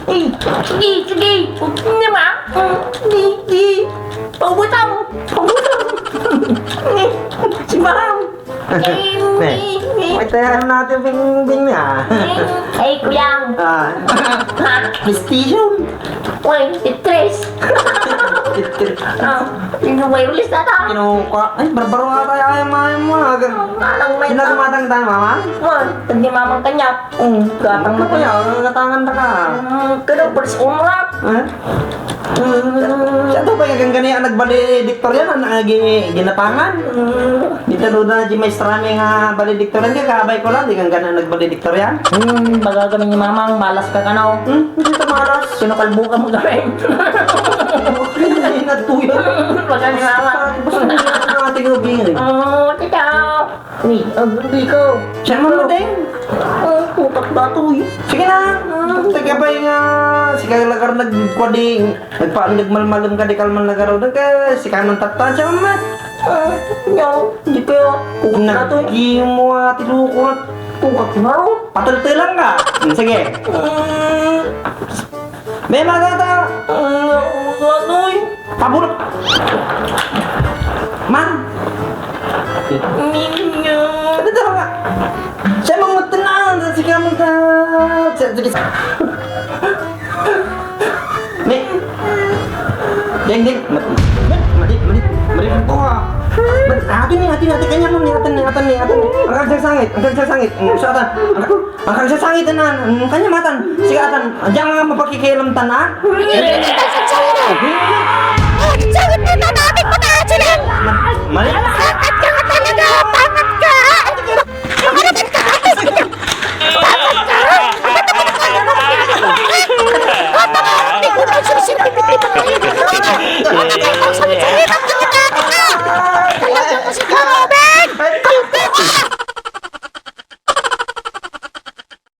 Sige, sige. Hindi ba? Di. Pabutang. Si Barang. May tayo natin bing na. Ay, kuyang. PlayStation. Uy, itres. Yung wireless na ta. Kinuha. Ay, barbaro nga tayo ay mga Anong may sinagumatang tayo, mama? Hindi mamang kanyap. Gatang Ano na kaya? Katangan na ka. Kada pers umrap. Siya to ba yung ganyan ang nagbalediktoryan ang ginapangan? Dito doon na di may strami nga balediktoryan ka, kabay ko lang, di kang ganyan nagbalediktoryan. Baga kami ni mamang, malas ka kanaw. Hindi ito malas. Sinukalbo ka mo gawin. Hindi na tuyo. Baga ni mamang. Basta na ang ating ubingin. Tita. Ni, ang gundi ko. Siya mo mating. Putak ba ito eh? Sige na. Sige ba yung sige lagar nagkwading. Nagmalmalum ka di kalman lagaraw. Sige man tatan siya mamat. Yo, hindi ko. Putak na ito eh. Nagi mo tilukot. Putak na ito. Patultilan ka. Sige. May magata. Ano eh? Pabulot. Man. Ninyo. Ano daw nga? Siya mong matanaan. Sige mong ta. Sige. Nih. Ding. Mali ko ha. Hati kanya mo hati. Ang sangit. Usatan. Ang sangit na. Kanya matan. Sige atan. Jangan mapakikialam tanan. Sangit na natin mo na sila! Mali.